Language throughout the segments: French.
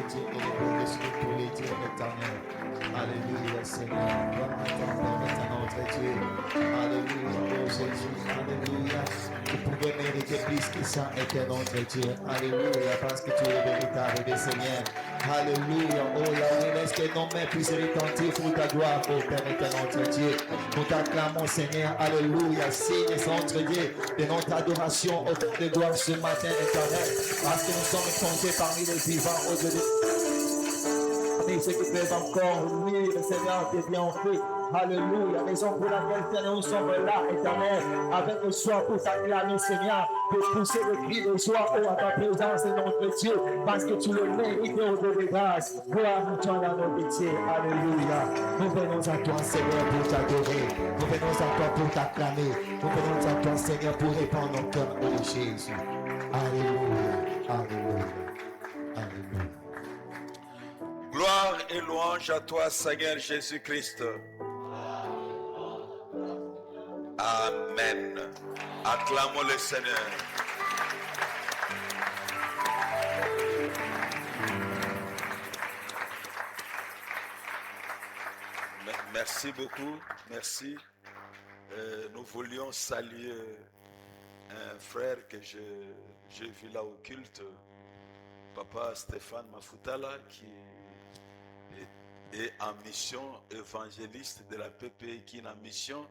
les dieux élevés dessus tous les dieux éternels. Alléluia, Seigneur. Gloire à ton nom, notre Dieu. Alléluia, oh Jésus. Alléluia. Tu pouvais mériter plus que ça était notre Dieu. Alléluia, parce que tu es véritable, Seigneur. Alléluia, oh Yahweh, laisse que nos mains puissent retentir pour ta gloire, oh Père éternel, notre Dieu. Nous t'acclamons, Seigneur. Alléluia, signe, notre Dieu, de notre adoration au Père de gloire ce matin éternel. Parce que nous sommes comptés parmi les vivants aujourd'hui. Et ceux qui peuvent encore, oui, le Seigneur t'est bien fait. Alléluia. Raison pour laquelle, Seigneur, nous sommes là, éternel, avec le soir pour t'acclamer, Seigneur, pour pousser le cri de joie à ta présence, notre Dieu, parce que tu le mérites au Dieu de grâce. Gloire à toi dans nos métiers. Alléluia. Nous venons à toi, Seigneur, pour t'adorer. Nous venons à toi pour t'acclamer. Nous venons à toi, Seigneur, pour répandre nos cœurs, ô Jésus. Alléluia. Alléluia. Alléluia. Gloire et louange à toi, Seigneur Jésus-Christ. Amen. Acclamons le Seigneur. Merci beaucoup. Merci. Nous voulions saluer un frère que j'ai vu là au culte, Papa Stéphane Mafutala, qui est en mission évangéliste de la PPI, qui est en mission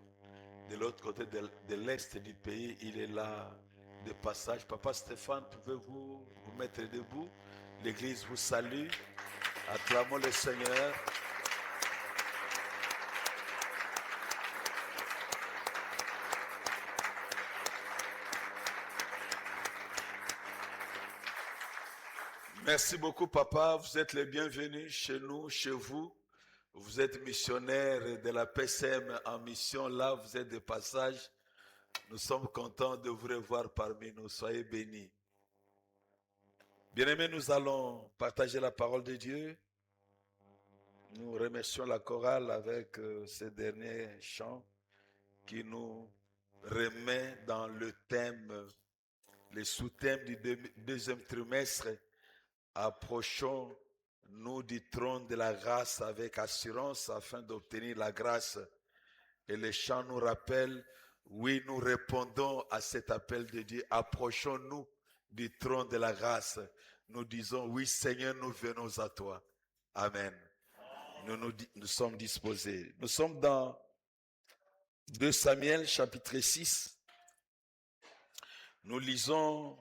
de l'autre côté de l'est du pays. Il est là de passage. Papa Stéphane, pouvez-vous vous mettre debout? L'église vous salue. Acclamons le Seigneur. Merci beaucoup, papa. Vous êtes les bienvenus chez nous, chez vous. Vous êtes missionnaire de la PCM en mission. Là, vous êtes de passage. Nous sommes contents de vous revoir parmi nous. Soyez bénis. Bien-aimés, nous allons partager la parole de Dieu. Nous remercions la chorale avec ces derniers chants qui nous remet dans le thème, les sous-thèmes du deuxième trimestre. Approchons-nous du trône de la grâce avec assurance afin d'obtenir la grâce. Et les chants nous rappellent, oui, nous répondons à cet appel de Dieu. Approchons-nous du trône de la grâce. Nous disons, oui Seigneur, nous venons à toi. Amen. Nous sommes disposés. Nous sommes dans 2 Samuel chapitre 6. Nous lisons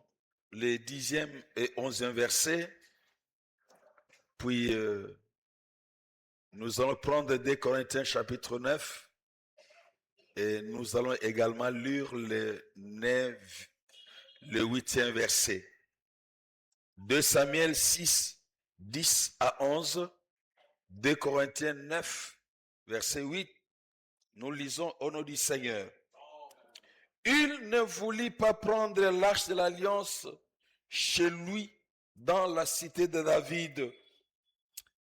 les 10e et 11e versets. Puis, nous allons prendre 2 Corinthiens chapitre 9 et nous allons également lire le 8e verset. 2 Samuel 6, 10 à 11, 2 Corinthiens 9, verset 8. Nous lisons au nom du Seigneur. Il ne voulut pas prendre l'arche de l'alliance chez lui dans la cité de David.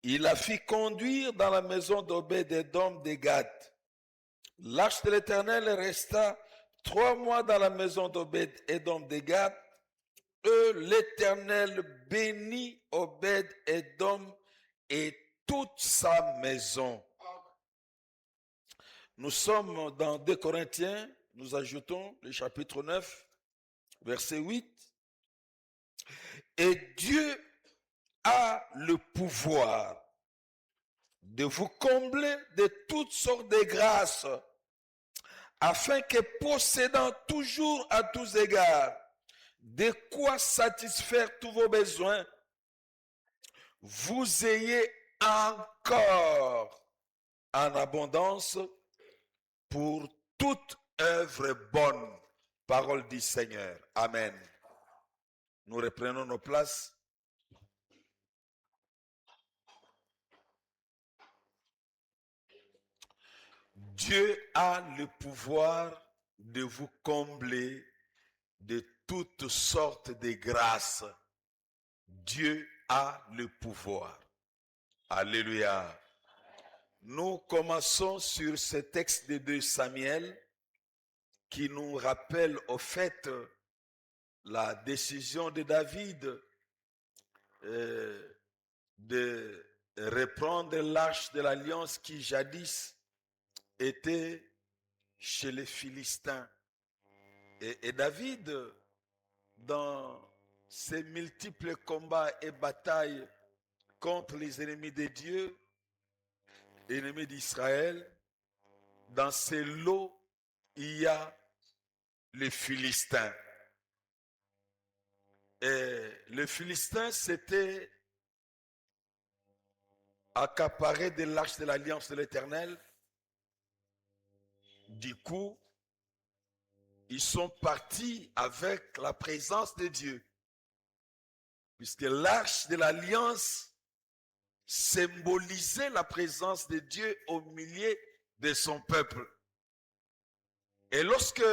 Il la fit conduire dans la maison d'Obed-Édom de Gath. L'arche de l'Éternel resta 3 mois dans la maison d'Obed-Édom de Gath. Et l'Éternel bénit Obed-Édom et toute sa maison. Nous sommes dans 2 Corinthiens, nous ajoutons le chapitre 9, verset 8. Et Dieu a le pouvoir de vous combler de toutes sortes de grâces, afin que possédant toujours à tous égards de quoi satisfaire tous vos besoins, vous ayez encore en abondance pour toute œuvre bonne. Parole du Seigneur. Amen. Nous reprenons nos places. Dieu a le pouvoir de vous combler de toutes sortes de grâces. Dieu a le pouvoir. Alléluia. Nous commençons sur ce texte de 2 Samuel qui nous rappelle au fait la décision de David de reprendre l'arche de l'alliance qui jadis était chez les Philistins. Et David, dans ses multiples combats et batailles contre les ennemis de Dieu, ennemis d'Israël, dans ces lots, il y a les Philistins. Et les Philistins s'étaient accaparés de l'arche de l'alliance de l'Éternel. Du coup, ils sont partis avec la présence de Dieu. Puisque l'arche de l'alliance symbolisait la présence de Dieu au milieu de son peuple. Et lorsque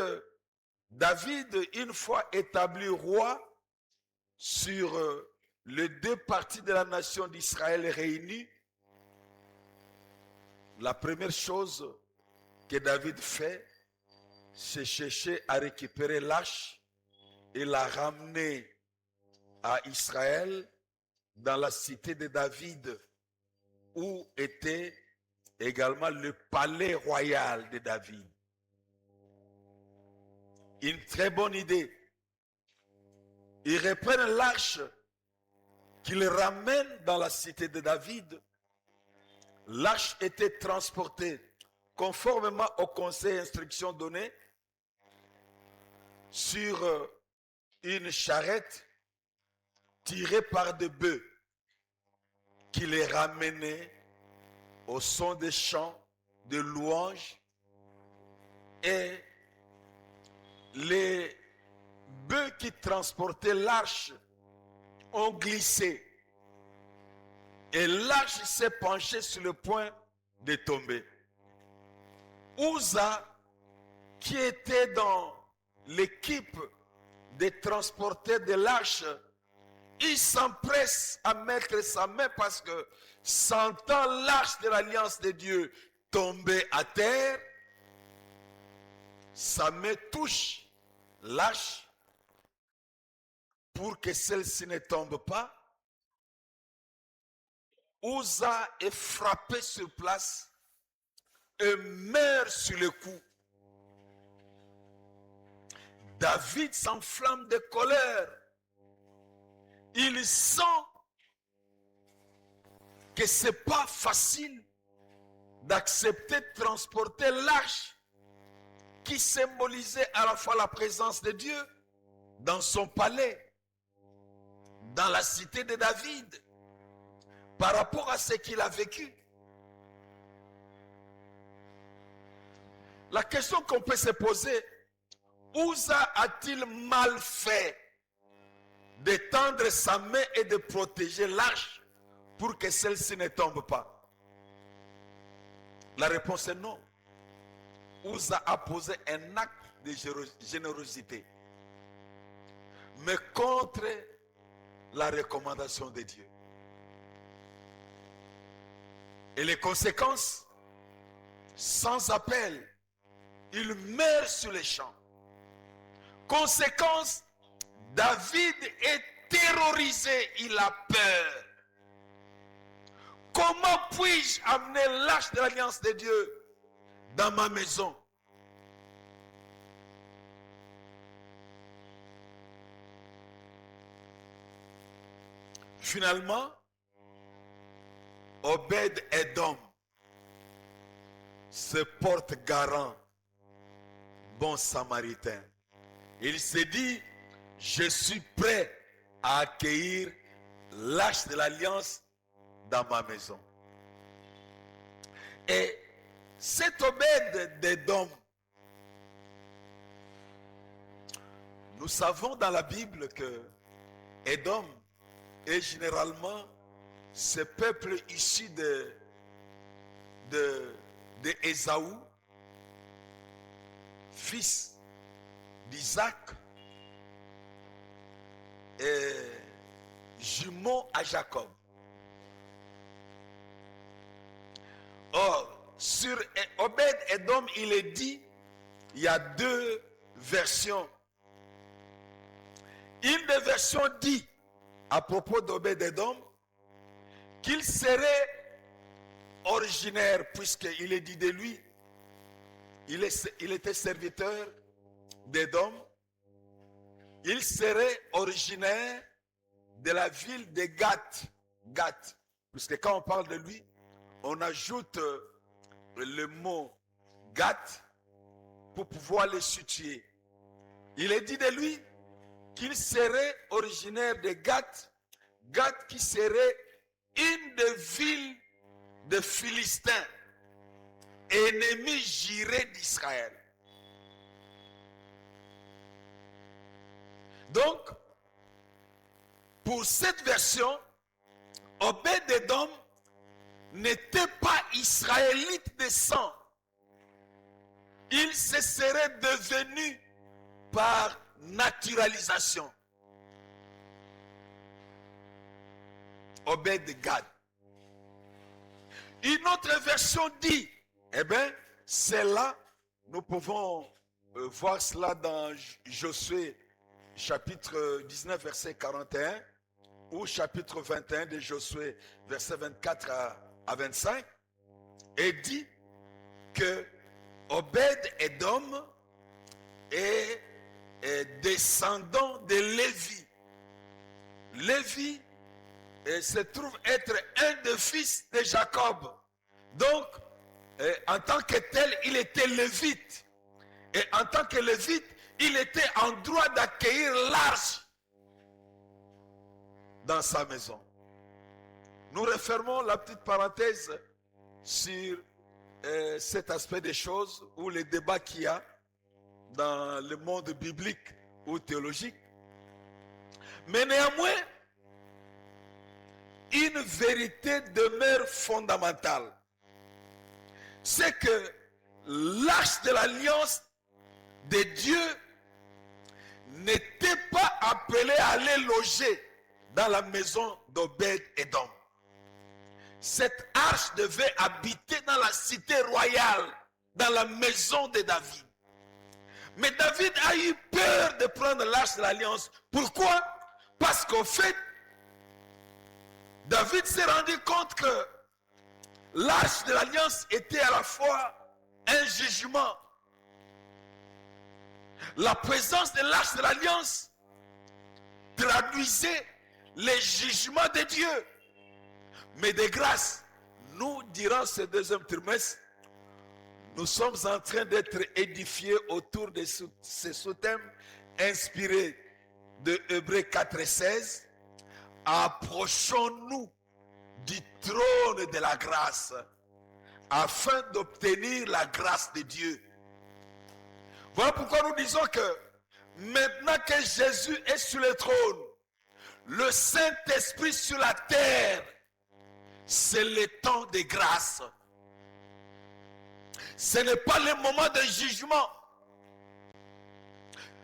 David, une fois établi roi sur les deux parties de la nation d'Israël réunies, la première chose que David fait, c'est chercher à récupérer l'arche et la ramener à Israël dans la cité de David, où était également le palais royal de David. Une très bonne idée. Ils reprennent l'arche qu'ils ramènent dans la cité de David. L'arche était transportée conformément au conseil et instructions données sur une charrette tirée par des bœufs qui les ramenaient au son des chants, de louanges, et les bœufs qui transportaient l'arche ont glissé et l'arche s'est penchée sur le point de tomber. Uza, qui était dans l'équipe des transporteurs de l'arche, il s'empresse à mettre sa main parce que, sentant l'arche de l'alliance de Dieu tomber à terre, sa main touche l'arche pour que celle-ci ne tombe pas. Uza est frappé sur place et meurt sur le coup. David s'enflamme de colère. Il sent que ce n'est pas facile d'accepter de transporter l'arche qui symbolisait à la fois la présence de Dieu dans son palais, dans la cité de David, par rapport à ce qu'il a vécu. La question qu'on peut se poser, Uza a-t-il mal fait d'étendre sa main et de protéger l'arche pour que celle-ci ne tombe pas? La réponse est non. Uza a posé un acte de générosité, mais contre la recommandation de Dieu. Et les conséquences, sans appel, il meurt sur les champs. Conséquence, David est terrorisé, il a peur. Comment puis-je amener l'arche de l'alliance de Dieu dans ma maison? Finalement, Obed-Edom se porte garant, bon samaritain. Il se dit, je suis prêt à accueillir l'arche de l'alliance dans ma maison. Et cet Obed-Edom, nous savons dans la Bible que Édom est généralement ce peuple issu de Ésaü, fils d'Isaac et jumeau à Jacob. Or, sur Obed-Edom, il est dit, il y a deux versions. Une des versions dit, à propos d'Obed-Edom, qu'il serait originaire, puisqu'il est dit de lui, il était serviteur d'Édom, il serait originaire de la ville de Gath. Gath, puisque quand on parle de lui, on ajoute le mot Gath pour pouvoir le situer. Il est dit de lui qu'il serait originaire de Gath, Gath qui serait une des villes de Philistins, ennemis jurés d'Israël. Donc, pour cette version, Obed-Édom n'était pas israélite de sang. Il se serait devenu par naturalisation. Obed-Gad. Une autre version dit, eh bien, c'est là, nous pouvons voir cela dans Josué chapitre 19, verset 41, ou chapitre 21 de Josué, verset 24 à 25, et dit que Obed-Édom est descendant de Lévi. Lévi se trouve être un des fils de Jacob. Donc, en tant que tel, il était lévite. Et en tant que lévite, il était en droit d'accueillir l'arche dans sa maison. Nous refermons la petite parenthèse sur cet aspect des choses ou les débats qu'il y a dans le monde biblique ou théologique. Mais néanmoins, une vérité demeure fondamentale. C'est que l'arche de l'alliance de Dieu n'était pas appelée à aller loger dans la maison d'Obed-Édom. Cette arche devait habiter dans la cité royale, dans la maison de David. Mais David a eu peur de prendre l'arche de l'alliance. Pourquoi? Parce qu'au fait, David s'est rendu compte que l'arche de l'alliance était à la fois un jugement. La présence de l'arche de l'alliance traduisait les jugements de Dieu. Mais de grâce, nous, durant ce deuxième trimestre, nous sommes en train d'être édifiés autour de ce sous-thème inspiré de Hébreux 4 et 16. Approchons-nous du trône de la grâce afin d'obtenir la grâce de Dieu. Voilà pourquoi nous disons que maintenant que Jésus est sur le trône, le Saint-Esprit sur la terre, c'est le temps de grâce. Ce n'est pas le moment de jugement.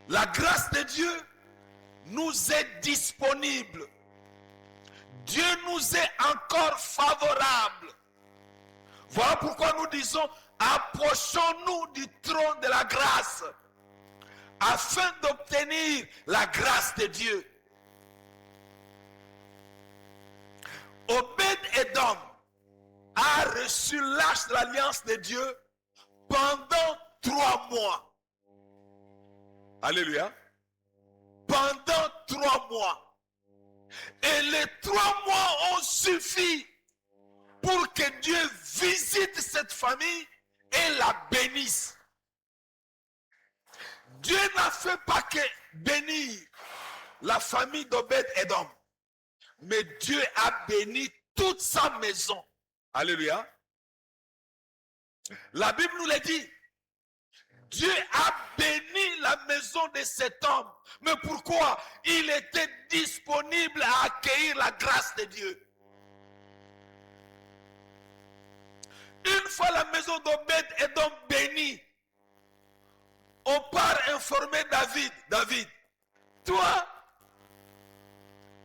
La grâce de Dieu nous est disponible. Dieu nous est encore favorable. Voilà pourquoi nous disons, approchons-nous du trône de la grâce afin d'obtenir la grâce de Dieu. Obed-Édom a reçu l'arche de l'alliance de Dieu pendant 3 mois. Alléluia. Pendant 3 mois. Et les 3 mois ont suffi pour que Dieu visite cette famille et la bénisse. Dieu n'a fait pas que bénir la famille d'Obed-Édom, mais Dieu a béni toute sa maison. Alléluia. La Bible nous l'a dit. Dieu a béni la maison de cet homme. Mais pourquoi? Il était disponible à accueillir la grâce de Dieu. Une fois la maison d'Obed-Édom bénie, on part informer David. David, toi,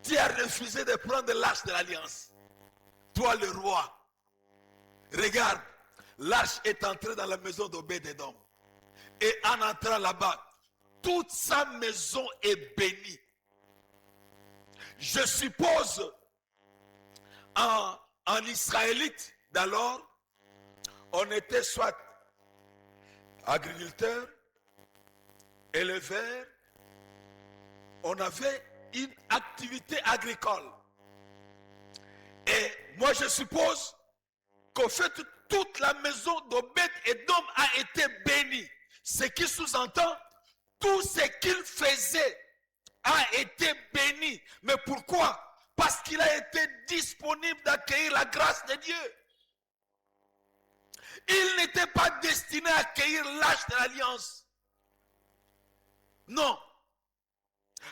tu as refusé de prendre l'arche de l'alliance. Toi, le roi. Regarde, l'arche est entrée dans la maison d'Obed-Édom. Et en entrant là-bas, toute sa maison est bénie. Je suppose, en en israélite d'alors, on était soit agriculteur, éleveur, on avait une activité agricole. Et moi je suppose qu'au fait toute la maison d'Obed-Édom a été bénie. Ce qui sous-entend, tout ce qu'il faisait a été béni. Mais pourquoi? Parce qu'il a été disponible d'accueillir la grâce de Dieu. Il n'était pas destiné à accueillir l'âge de l'alliance. Non.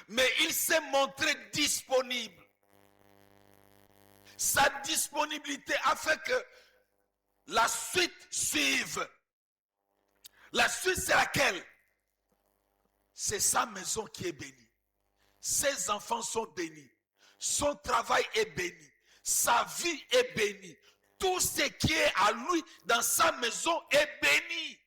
Mais il s'est montré disponible. Sa disponibilité a fait que la suite suive. La suite, c'est laquelle? C'est sa maison qui est bénie. Ses enfants sont bénis. Son travail est béni. Sa vie est bénie. Tout ce qui est à lui dans sa maison est béni.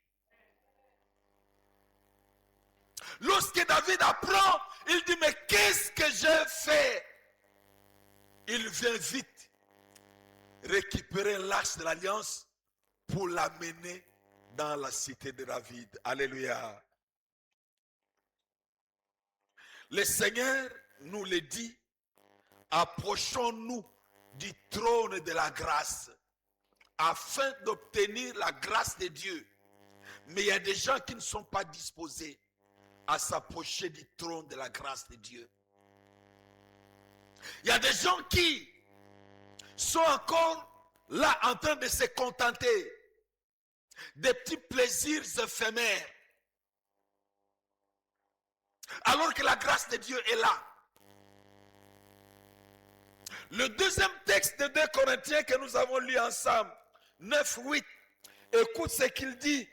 Lorsque David apprend, il dit, mais qu'est-ce que j'ai fait? Il vient vite récupérer l'arche de l'alliance pour l'amener dans la cité de David. Alléluia. Le Seigneur nous le dit, approchons-nous du trône de la grâce afin d'obtenir la grâce de Dieu. Mais il y a des gens qui ne sont pas disposés à s'approcher du trône de la grâce de Dieu. Il y a des gens qui sont encore là en train de se contenter des petits plaisirs éphémères, alors que la grâce de Dieu est là. Le deuxième texte de 2 Corinthiens que nous avons lu ensemble, 9, 8, écoute ce qu'il dit.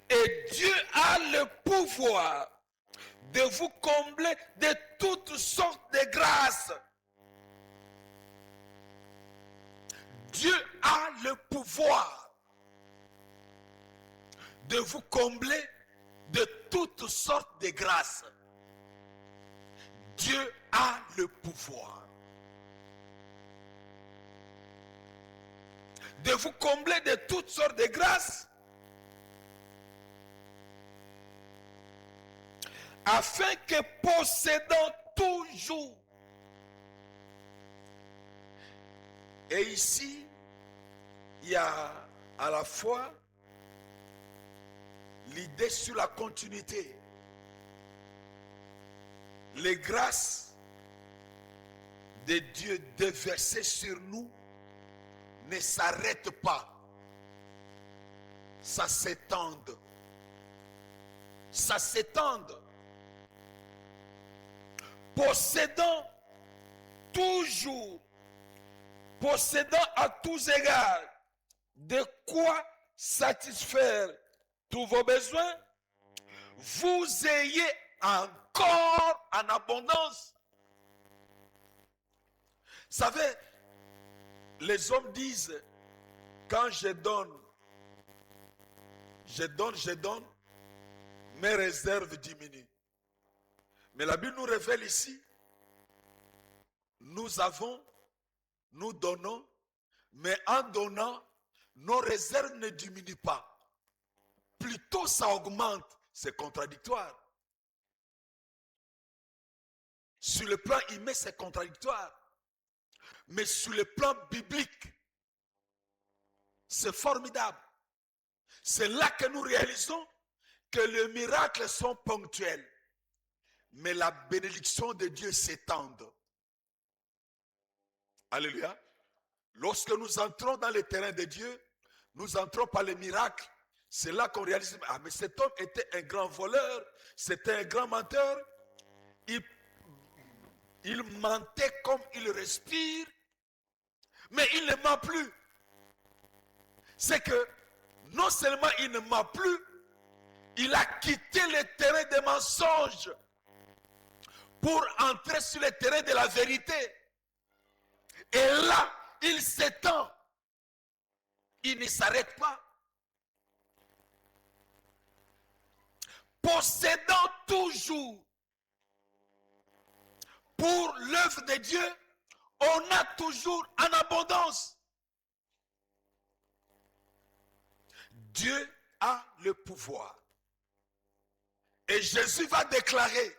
Et Dieu a le pouvoir de vous combler de toutes sortes de grâces. Dieu a le pouvoir de vous combler de toutes sortes de grâces. Dieu a le pouvoir de vous combler de toutes sortes de grâces afin que possédant toujours. Et ici, il y a à la fois l'idée sur la continuité. Les grâces de Dieu déversées sur nous ne s'arrêtent pas. Ça s'étend. Ça s'étend. Possédant toujours, possédant à tous égards de quoi satisfaire tous vos besoins, vous ayez encore en abondance. Vous savez, les hommes disent, quand je donne, mes réserves diminuent. Mais la Bible nous révèle ici, nous donnons, mais en donnant, nos réserves ne diminuent pas. Plutôt ça augmente, c'est contradictoire. Sur le plan humain, c'est contradictoire. Mais sur le plan biblique, c'est formidable. C'est là que nous réalisons que les miracles sont ponctuels. Mais la bénédiction de Dieu s'étend. Alléluia. Lorsque nous entrons dans le terrain de Dieu, nous entrons par les miracles. C'est là qu'on réalise, ah mais cet homme était un grand voleur, c'était un grand menteur. Il mentait comme il respire, mais il ne ment plus. C'est que non seulement il ne ment plus, il a quitté le terrain des mensonges pour entrer sur le terrain de la vérité. Et là, il s'étend. Il ne s'arrête pas. Possédant toujours pour l'œuvre de Dieu on a toujours en abondance. Dieu a le pouvoir. Et Jésus va déclarer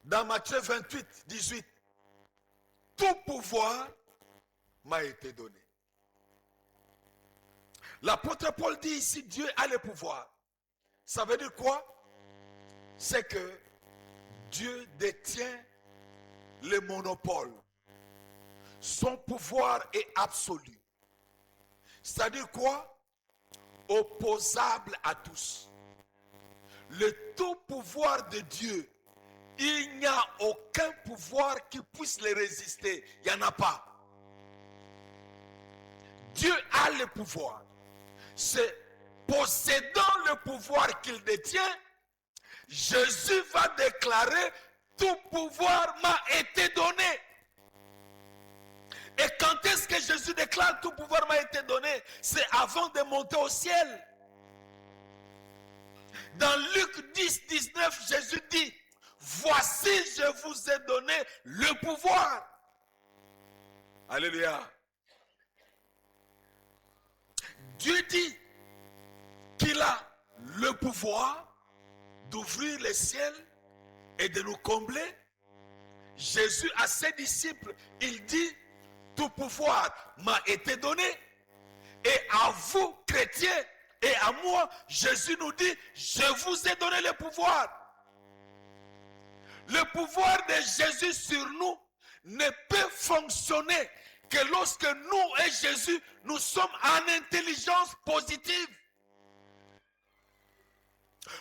dans Matthieu 28, 18, tout pouvoir m'a été donné. L'apôtre Paul dit ici, Dieu a le pouvoir. Ça veut dire quoi? C'est que Dieu détient le monopole. Son pouvoir est absolu. C'est-à-dire quoi? Opposable à tous. Le tout pouvoir de Dieu, il n'y a aucun pouvoir qui puisse le résister. Il n'y en a pas. Dieu a le pouvoir. C'est possédant le pouvoir qu'il détient, Jésus va déclarer, tout pouvoir m'a été donné. Et quand est-ce que Jésus déclare tout pouvoir m'a été donné? C'est avant de monter au ciel. Dans Luc 10, 19, Jésus dit, voici je vous ai donné le pouvoir. Alléluia. Dieu dit qu'il a le pouvoir d'ouvrir les ciels et de nous combler. Jésus à ses disciples, il dit, tout pouvoir m'a été donné. Et à vous, chrétiens, et à moi, Jésus nous dit, je vous ai donné le pouvoir. Le pouvoir de Jésus sur nous ne peut fonctionner que lorsque nous et Jésus, nous sommes en intelligence positive.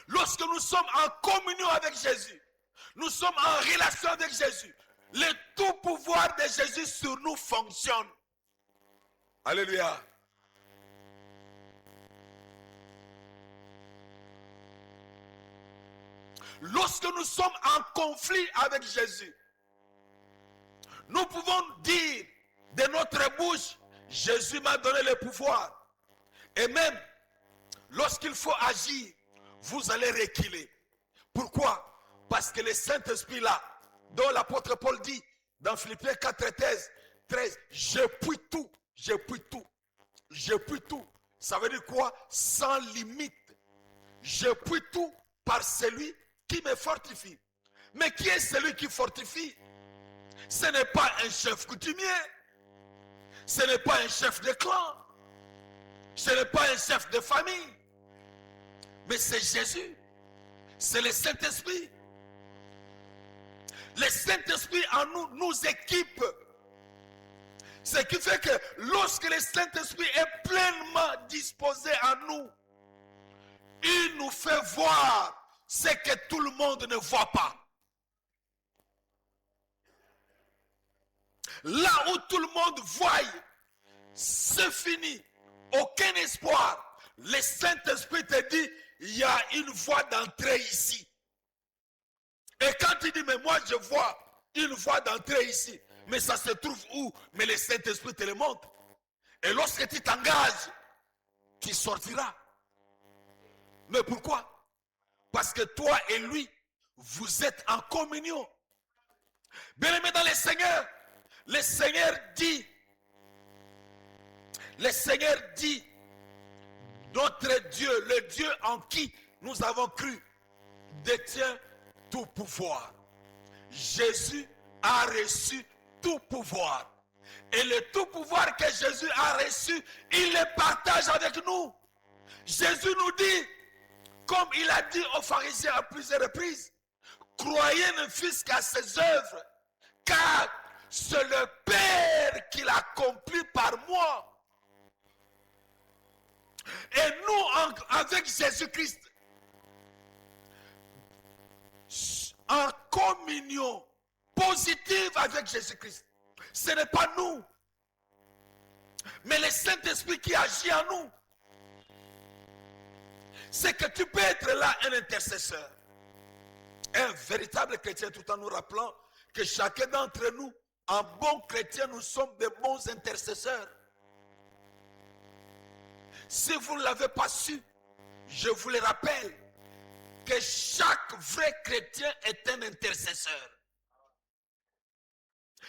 Lorsque nous sommes en communion avec Jésus, nous sommes en relation avec Jésus, le tout pouvoir de Jésus sur nous fonctionne. Alléluia. Lorsque nous sommes en conflit avec Jésus, nous pouvons dire de notre bouche, Jésus m'a donné le pouvoir. Et même, lorsqu'il faut agir, vous allez reculer. Pourquoi? Parce que le Saint-Esprit là, dont l'apôtre Paul dit, dans Philippiens 4, 13, je puis tout, je puis tout, je puis tout. Ça veut dire quoi? Sans limite. Je puis tout par celui qui me fortifie. Mais qui est celui qui fortifie? Ce n'est pas un chef coutumier. Ce n'est pas un chef de clan. Ce n'est pas un chef de famille. Mais c'est Jésus. C'est le Saint-Esprit. Le Saint-Esprit en nous nous équipe. Ce qui fait que lorsque le Saint-Esprit est pleinement disposé en nous, il nous fait voir ce que tout le monde ne voit pas. Là où tout le monde voit, c'est fini. Aucun espoir. Le Saint-Esprit te dit, il y a une voie d'entrée ici. Et quand il dit, mais moi je vois une voie d'entrée ici. Mais ça se trouve où? Mais le Saint-Esprit te le montre. Et lorsque tu t'engages, tu sortiras. Mais pourquoi? Parce que toi et lui, vous êtes en communion. Bien-aimés dans le Seigneur dit, notre Dieu, le Dieu en qui nous avons cru, détient tout pouvoir. Jésus a reçu tout pouvoir. Et le tout pouvoir que Jésus a reçu, il le partage avec nous. Jésus nous dit, comme il a dit aux pharisiens à plusieurs reprises, croyez ne fût-ce qu'à ses œuvres, car c'est le Père qui l'accomplit par moi. Et nous, avec Jésus-Christ, en communion positive avec Jésus-Christ, ce n'est pas nous, mais le Saint-Esprit qui agit en nous. C'est que tu peux être là un intercesseur, un véritable chrétien, tout en nous rappelant que chacun d'entre nous, en bon chrétien, nous sommes de bons intercesseurs. Si vous ne l'avez pas su, je vous le rappelle, que chaque vrai chrétien est un intercesseur.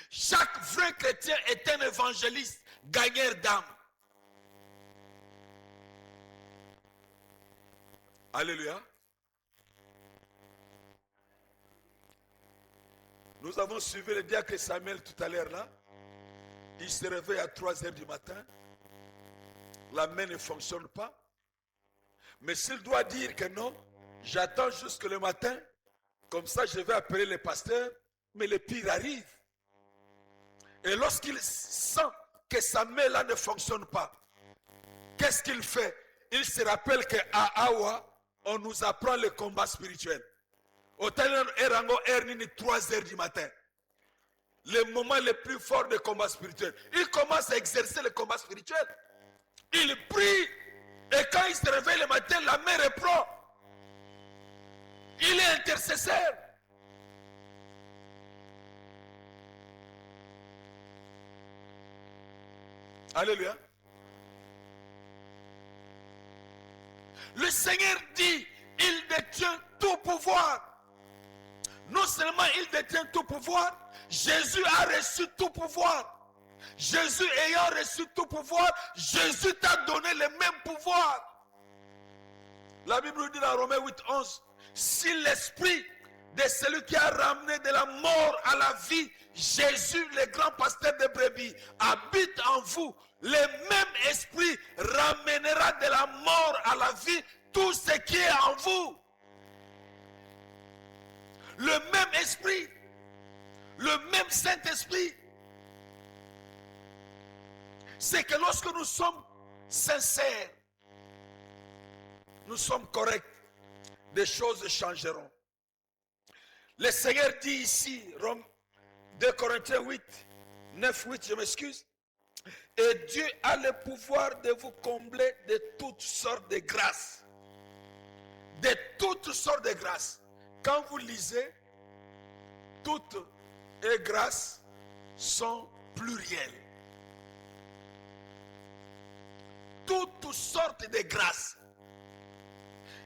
Chaque vrai chrétien est un évangéliste, gagneur d'âme. Alléluia. Nous avons suivi le diacre Samuel tout à l'heure là. Il se réveille à 3 heures du matin. La main ne fonctionne pas. Mais s'il doit dire que non, j'attends jusque le matin, comme ça je vais appeler le pasteur, mais le pire arrive. Et lorsqu'il sent que sa main là ne fonctionne pas, qu'est-ce qu'il fait? Il se rappelle qu'à Awa, on nous apprend le combat spirituel. Au Erango Ernini 3 heures du matin. Le moment le plus fort de combat spirituel. Il commence à exercer le combat spirituel. Il prie. Et quand il se réveille le matin, la main reprend. Il est intercesseur. Alléluia. Le Seigneur dit, il détient tout pouvoir. Non seulement il détient tout pouvoir, Jésus a reçu tout pouvoir. Jésus ayant reçu tout pouvoir, Jésus t'a donné le même pouvoir. La Bible nous dit dans Romains 8, 11, si l'esprit de celui qui a ramené de la mort à la vie, Jésus, le grand pasteur de brebis, habite en vous, le même esprit ramènera de la mort à la vie tout ce qui est en vous. Le même esprit, le même Saint-Esprit. C'est que lorsque nous sommes sincères, nous sommes corrects, des choses changeront. Le Seigneur dit ici, 2 Corinthiens 8, 9, 8, je m'excuse. Et Dieu a le pouvoir de vous combler de toutes sortes de grâces. De toutes sortes de grâces. Quand vous lisez, toutes les grâces sont plurielles. Toutes sortes de grâces.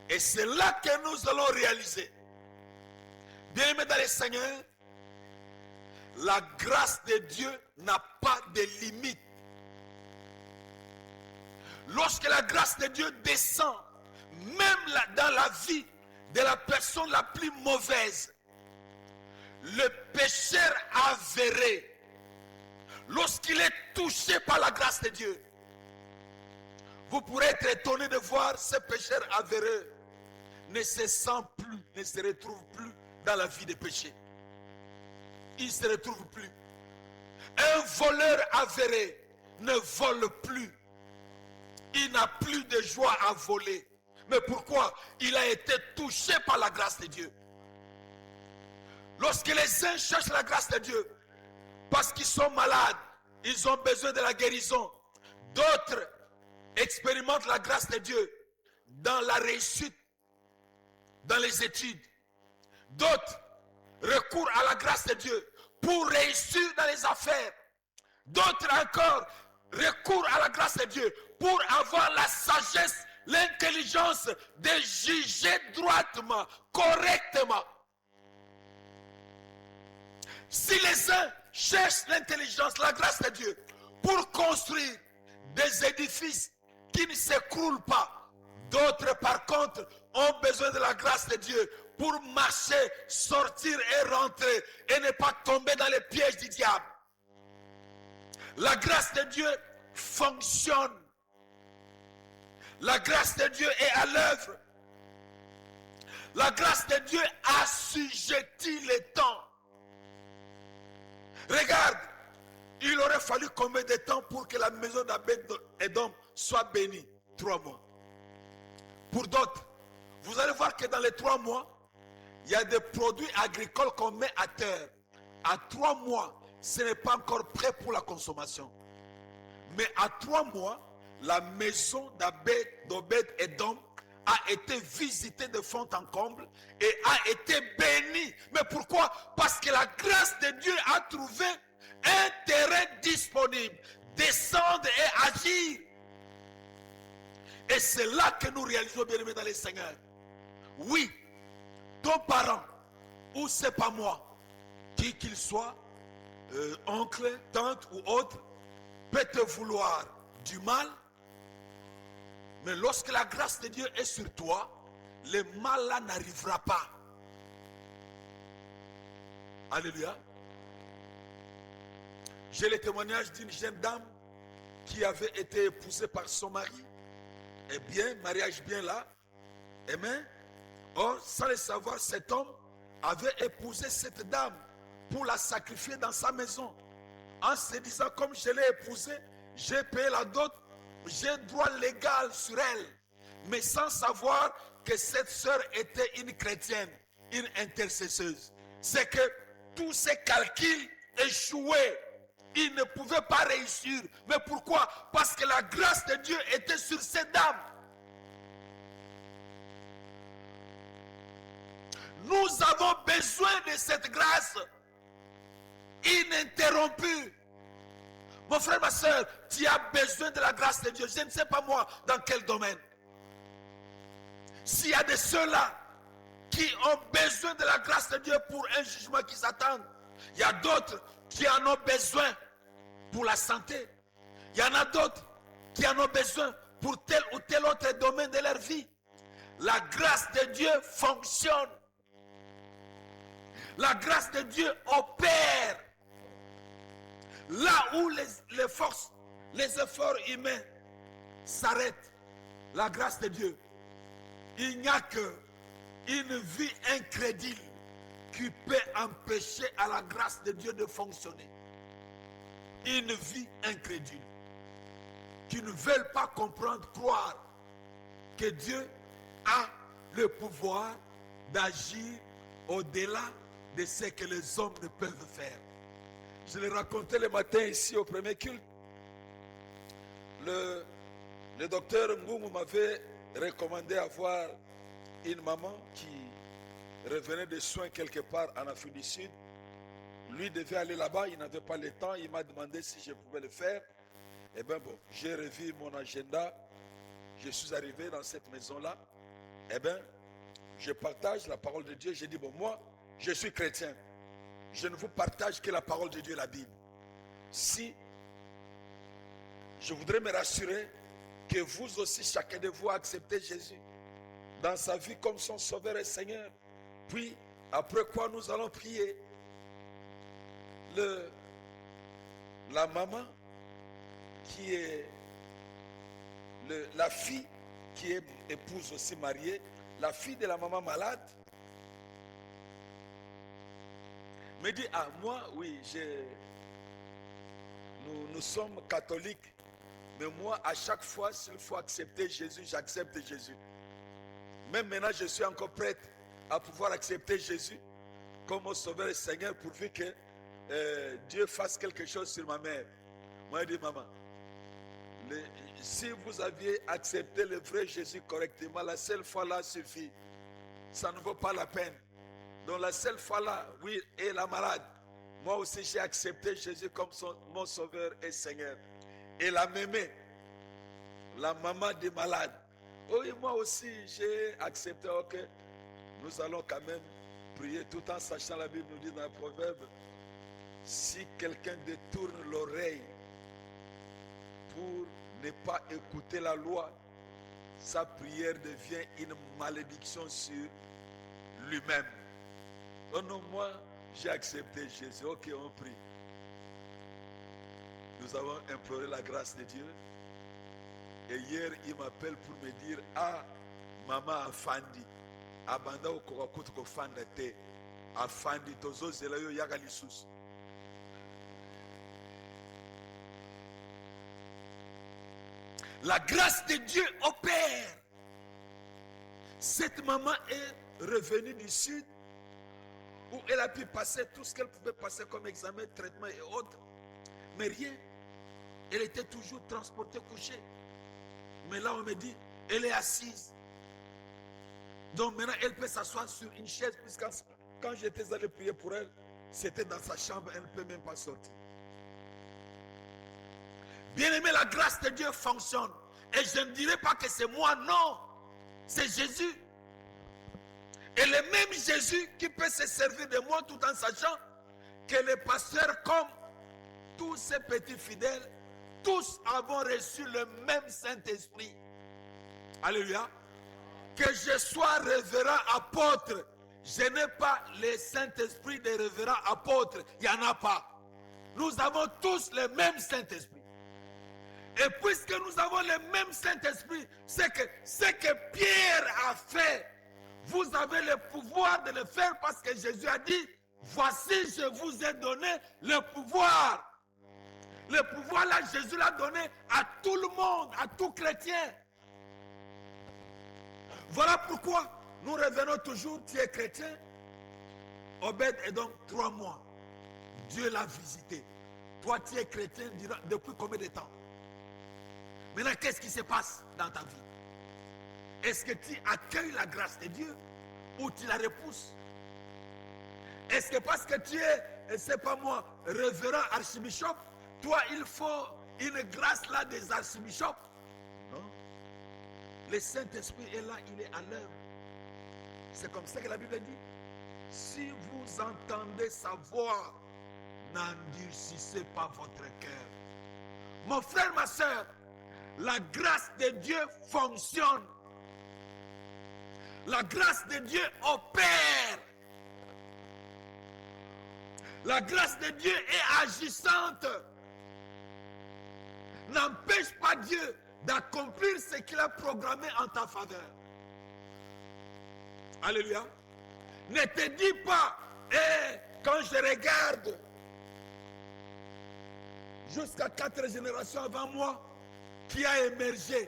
Et c'est là que nous allons réaliser. Bien-aimés dans le Seigneur, la grâce de Dieu n'a pas de limite. Lorsque la grâce de Dieu descend, même dans la vie de la personne la plus mauvaise, le pécheur avéré, lorsqu'il est touché par la grâce de Dieu, vous pourrez être étonné de voir ce pécheur avéré ne se sent plus, ne se retrouve plus dans la vie de péché. Il ne se retrouve plus. Un voleur avéré ne vole plus. Il n'a plus de joie à voler. Mais pourquoi? Il a été touché par la grâce de Dieu. Lorsque les uns cherchent la grâce de Dieu, parce qu'ils sont malades, ils ont besoin de la guérison. D'autres expérimentent la grâce de Dieu dans la réussite, dans les études. D'autres recourent à la grâce de Dieu pour réussir dans les affaires. D'autres encore recourent à la grâce de Dieu pour avoir la sagesse, l'intelligence de juger droitement, correctement. Si les uns cherchent l'intelligence, la grâce de Dieu pour construire des édifices qui ne s'écroulent pas, d'autres par contre ont besoin de la grâce de Dieu pour marcher, sortir et rentrer et ne pas tomber dans les pièges du diable. La grâce de Dieu fonctionne. La grâce de Dieu est à l'œuvre. La grâce de Dieu assujettit les temps. Regarde, il aurait fallu combien de temps pour que la maison d'Édom soit bénie? 3 mois. Pour d'autres, vous allez voir que dans les 3 mois, il y a des produits agricoles qu'on met à terre. À 3 mois, ce n'est pas encore prêt pour la consommation. Mais à 3 mois, la maison d'Obed-Édom a été visitée de fond en comble et a été bénie. Mais pourquoi? Parce que la grâce de Dieu a trouvé un terrain disponible. Descendre et agir. Et c'est là que nous réalisons, bien aimés dans les Seigneurs. Oui, ton parent, ou c'est pas moi, qui qu'il soit, oncle, tante ou autre peut te vouloir du mal, mais lorsque la grâce de Dieu est sur toi, le mal là n'arrivera pas. Alléluia. J'ai le témoignage d'une jeune dame qui avait été épousée par son mari. Eh bien, mariage bien là. Amen. Or, sans le savoir, cet homme avait épousé cette dame pour la sacrifier dans sa maison. En se disant, comme je l'ai épousée, j'ai payé la dot, j'ai droit légal sur elle. Mais sans savoir que cette sœur était une chrétienne, une intercesseuse. C'est que tous ces calculs échouaient. Il ne pouvait pas réussir. Mais pourquoi? Parce que la grâce de Dieu était sur cette dame. Nous avons besoin de cette grâce ininterrompue. Mon frère, ma soeur, tu as besoin de la grâce de Dieu. Je ne sais pas moi dans quel domaine. S'il y a de ceux-là qui ont besoin de la grâce de Dieu pour un jugement qui s'attend, il y a d'autres qui en ont besoin pour la santé. Il y en a d'autres qui en ont besoin pour tel ou tel autre domaine de leur vie. La grâce de Dieu fonctionne. La grâce de Dieu opère. Là où les forces, les efforts humains s'arrêtent, la grâce de Dieu, il n'y a qu'une vie incrédule qui peut empêcher à la grâce de Dieu de fonctionner. Une vie incrédule qui ne veut pas comprendre, croire que Dieu a le pouvoir d'agir au-delà de ce que les hommes ne peuvent faire. Je l'ai raconté le matin ici au premier culte. Le docteur Ngoumou m'avait recommandé avoir une maman qui revenait de soins quelque part en Afrique du Sud. Lui devait aller là-bas, il n'avait pas le temps, il m'a demandé si je pouvais le faire. Eh bien bon, j'ai revu mon agenda, je suis arrivé dans cette maison-là. Eh bien, je partage la parole de Dieu, j'ai dit, bon, moi, je suis chrétien. Je ne vous partage que la parole de Dieu, la Bible. Si je voudrais me rassurer que vous aussi, chacun de vous, acceptez Jésus dans sa vie comme son sauveur et Seigneur. Puis, après quoi nous allons prier. La maman qui est la fille qui est épouse aussi mariée, la fille de la maman malade, me dit, ah moi, oui, nous sommes catholiques, mais moi, à chaque fois, s'il faut accepter Jésus, j'accepte Jésus. Même maintenant, je suis encore prête à pouvoir accepter Jésus comme mon sauveur et Seigneur, pourvu que Dieu fasse quelque chose sur ma mère. Moi, je dis, maman, si vous aviez accepté le vrai Jésus correctement, la seule fois là suffit. Ça ne vaut pas la peine. Donc la seule fois là, oui, et la malade, moi aussi j'ai accepté Jésus comme mon sauveur et Seigneur. Et la mémé, la maman des malades, oui, moi aussi j'ai accepté, ok, nous allons quand même prier tout en sachant, la Bible nous dit dans le proverbe, si quelqu'un détourne l'oreille pour ne pas écouter la loi, sa prière devient une malédiction sur lui-même. Oh non, moi, j'ai accepté Jésus. Ok, on prie. Nous avons imploré la grâce de Dieu. Et hier, il m'appelle pour me dire, ah, maman Afandi, abanda okokakutu kofanda te, Afandi tozo zelayo yaga lisusu. La grâce de Dieu opère. Cette maman est revenue du sud où elle a pu passer tout ce qu'elle pouvait passer comme examen, traitement et autres. Mais rien. Elle était toujours transportée, couchée. Mais là, on me dit, elle est assise. Donc maintenant, elle peut s'asseoir sur une chaise, puisque quand j'étais allé prier pour elle, c'était dans sa chambre, elle ne peut même pas sortir. Bien aimé, la grâce de Dieu fonctionne. Et je ne dirais pas que c'est moi, non. C'est Jésus. Et le même Jésus qui peut se servir de moi tout en sachant que les pasteurs comme tous ces petits fidèles, tous avons reçu le même Saint-Esprit. Alléluia. Que je sois révérend apôtre, je n'ai pas le Saint-Esprit des révérends apôtres. Il n'y en a pas. Nous avons tous le même Saint-Esprit. Et puisque nous avons le même Saint-Esprit, c'est que ce que Pierre a fait, vous avez le pouvoir de le faire parce que Jésus a dit, voici je vous ai donné le pouvoir. Le pouvoir là, Jésus l'a donné à tout le monde, à tout chrétien. Voilà pourquoi nous revenons toujours, tu es chrétien. Obed est donc 3 mois. Dieu l'a visité. Toi, tu es chrétien depuis combien de temps? Maintenant, qu'est-ce qui se passe dans ta vie? Est-ce que tu accueilles la grâce de Dieu ou tu la repousses? Est-ce que parce que tu es, c'est pas moi, révérend archibishop, toi, il faut une grâce là des archibishops? Non. Le Saint-Esprit est là, il est à l'œuvre. C'est comme ça que la Bible dit. Si vous entendez sa voix, n'endurcissez pas votre cœur. Mon frère, ma soeur, la grâce de Dieu fonctionne. La grâce de Dieu opère. La grâce de Dieu est agissante. N'empêche pas Dieu d'accomplir ce qu'il a programmé en ta faveur. Alléluia. Ne te dis pas, quand je regarde, jusqu'à 4 générations avant moi, qui a émergé.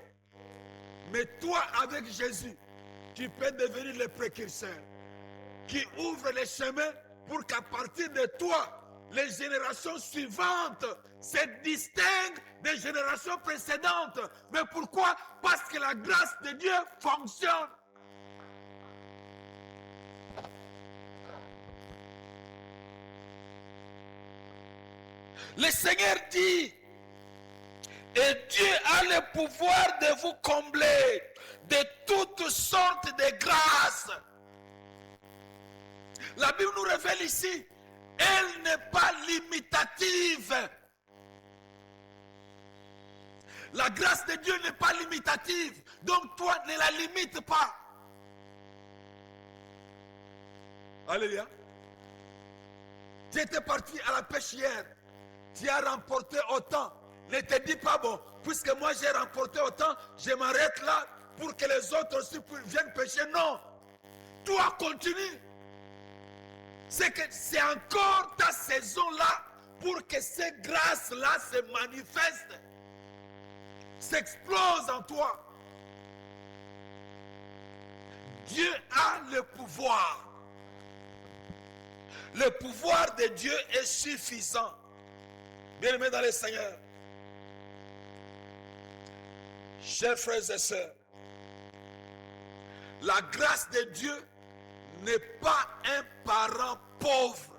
Mais toi, avec Jésus, tu peux devenir le précurseur, qui ouvre les chemins pour qu'à partir de toi, les générations suivantes se distinguent des générations précédentes. Mais pourquoi? Parce que la grâce de Dieu fonctionne. Le Seigneur dit, et Dieu a le pouvoir de vous combler de toutes sortes de grâces. La Bible nous révèle ici, elle n'est pas limitative. La grâce de Dieu n'est pas limitative. Donc toi, ne la limite pas. Alléluia. Tu étais parti à la pêche hier. Tu as remporté autant. Ne te dis pas, bon, puisque moi j'ai remporté autant, je m'arrête là pour que les autres aussi viennent pêcher. Non. Toi, continue. C'est encore ta saison là pour que ces grâces-là se manifestent, s'explosent en toi. Dieu a le pouvoir. Le pouvoir de Dieu est suffisant. Bien-aimés dans le Seigneur, chers frères et sœurs, la grâce de Dieu n'est pas un parent pauvre.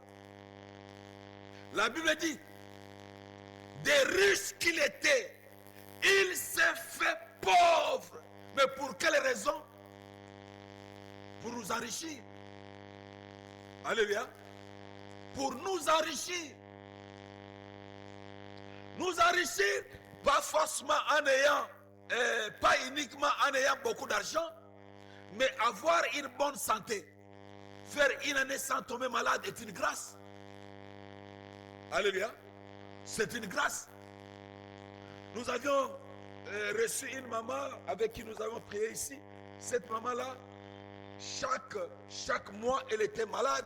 La Bible dit, des riches qu'il était, il s'est fait pauvre. Mais pour quelle raison? Pour nous enrichir. Alléluia. Pour nous enrichir. Nous enrichir, pas forcément en ayant, pas uniquement en ayant beaucoup d'argent, mais avoir une bonne santé. Faire une année sans tomber malade est une grâce. Alléluia. C'est une grâce. Nous avions reçu une maman avec qui nous avons prié ici. Cette maman-là, chaque mois, elle était malade.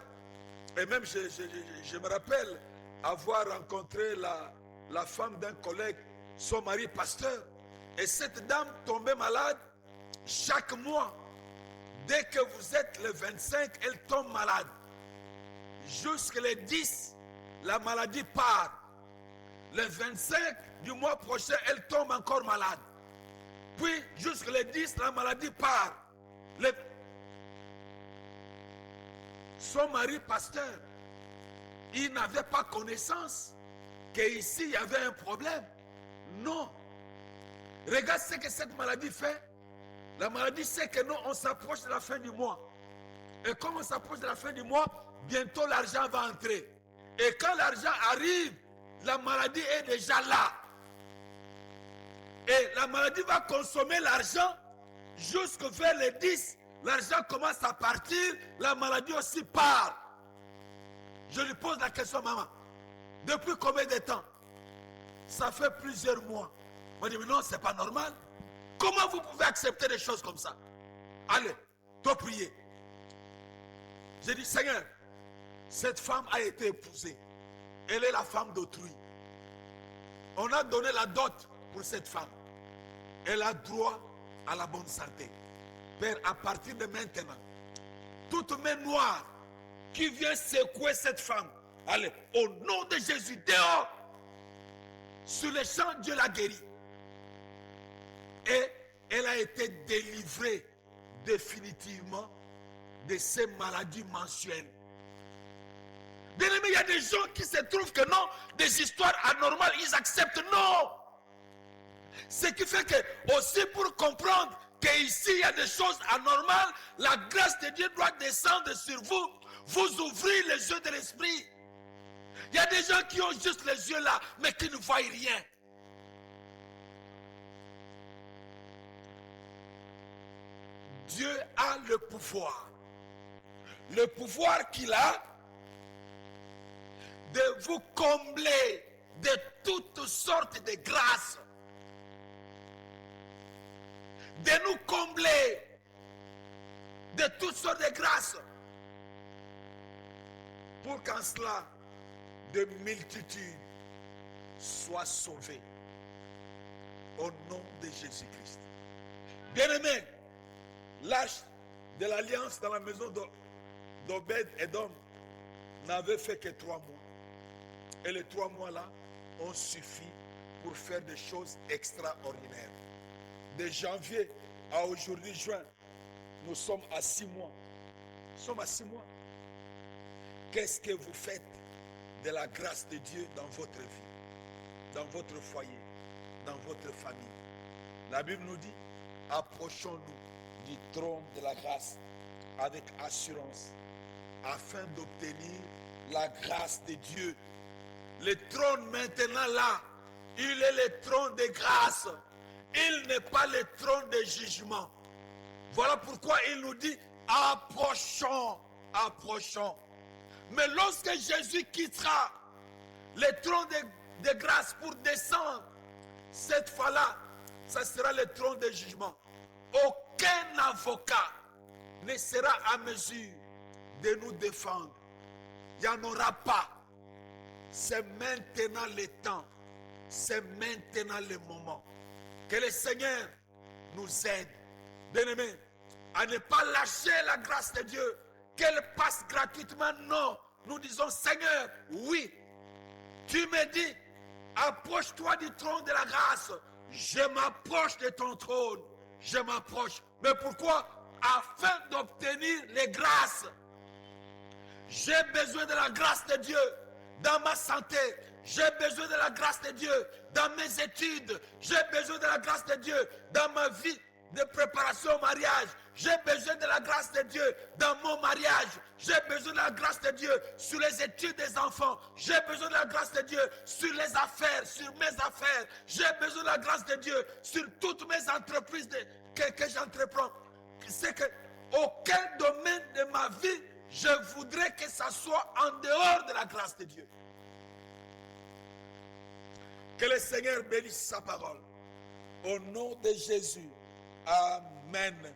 Et même, je me rappelle avoir rencontré la femme d'un collègue, son mari pasteur. Et cette dame tombait malade chaque mois. Dès que vous êtes le 25, elle tombe malade. Jusqu'à le 10, la maladie part. Le 25 du mois prochain, elle tombe encore malade. Puis, jusqu'à le 10, la maladie part. Son mari pasteur, il n'avait pas connaissance qu'ici, il y avait un problème. Non. Regarde ce que cette maladie fait. La maladie sait que nous, on s'approche de la fin du mois. Et comme on s'approche de la fin du mois, bientôt l'argent va entrer. Et quand l'argent arrive, la maladie est déjà là. Et la maladie va consommer l'argent jusque vers les 10. L'argent commence à partir, la maladie aussi part. Je lui pose la question, maman, depuis combien de temps? Ça fait plusieurs mois. On dit, mais non, c'est pas normal. Comment vous pouvez accepter des choses comme ça? Allez, toi prier. J'ai dit, Seigneur, cette femme a été épousée. Elle est la femme d'autrui. On a donné la dot pour cette femme. Elle a droit à la bonne santé. Père, à partir de maintenant, toute main noire qui vient secouer cette femme, allez, au nom de Jésus, dehors. Sur les champs, Dieu l'a guérie. Et elle a été délivrée définitivement de ces maladies mensuelles. Bien aimé, il y a des gens qui se trouvent que non, des histoires anormales, ils acceptent non. Ce qui fait que, aussi pour comprendre qu'ici il y a des choses anormales, la grâce de Dieu doit descendre sur vous, vous ouvrir les yeux de l'esprit. Il y a des gens qui ont juste les yeux là, mais qui ne voient rien. Dieu a le pouvoir. Le pouvoir qu'il a de vous combler de toutes sortes de grâces. De nous combler de toutes sortes de grâces. Pour qu'en cela, de multitudes soient sauvées. Au nom de Jésus-Christ. Bien-aimés, l'âge de l'alliance dans la maison d'Obed-Edom n'avait fait que 3 mois. Et les 3 mois-là ont suffi pour faire des choses extraordinaires. De janvier à aujourd'hui, juin, nous sommes à 6 mois. Nous sommes à 6 mois. Qu'est-ce que vous faites de la grâce de Dieu dans votre vie, dans votre foyer, dans votre famille? La Bible nous dit, approchons-nous du trône de la grâce avec assurance, afin d'obtenir la grâce de Dieu. Le trône maintenant là, il est le trône de grâce. Il n'est pas le trône de jugement. Voilà pourquoi il nous dit, approchons, approchons. Mais lorsque Jésus quittera le trône de grâce pour descendre, cette fois-là, ça sera le trône de jugement. Aucun avocat ne sera à mesure de nous défendre. Il n'y en aura pas. C'est maintenant le temps. C'est maintenant le moment. Que le Seigneur nous aide, bien-aimés, à ne pas lâcher la grâce de Dieu. Qu'elle passe gratuitement. Non. Nous disons, Seigneur, oui. Tu me dis, approche-toi du trône de la grâce. Je m'approche de ton trône. Je m'approche. Mais pourquoi? Afin d'obtenir les grâces. J'ai besoin de la grâce de Dieu dans ma santé. J'ai besoin de la grâce de Dieu dans mes études. J'ai besoin de la grâce de Dieu dans ma vie de préparation au mariage. J'ai besoin de la grâce de Dieu dans mon mariage. J'ai besoin de la grâce de Dieu sur les études des enfants. J'ai besoin de la grâce de Dieu sur les affaires, sur mes affaires. J'ai besoin de la grâce de Dieu sur toutes mes entreprises que j'entreprends. C'est que aucun domaine de ma vie, je voudrais que ça soit en dehors de la grâce de Dieu. Que le Seigneur bénisse sa parole. Au nom de Jésus. Amen.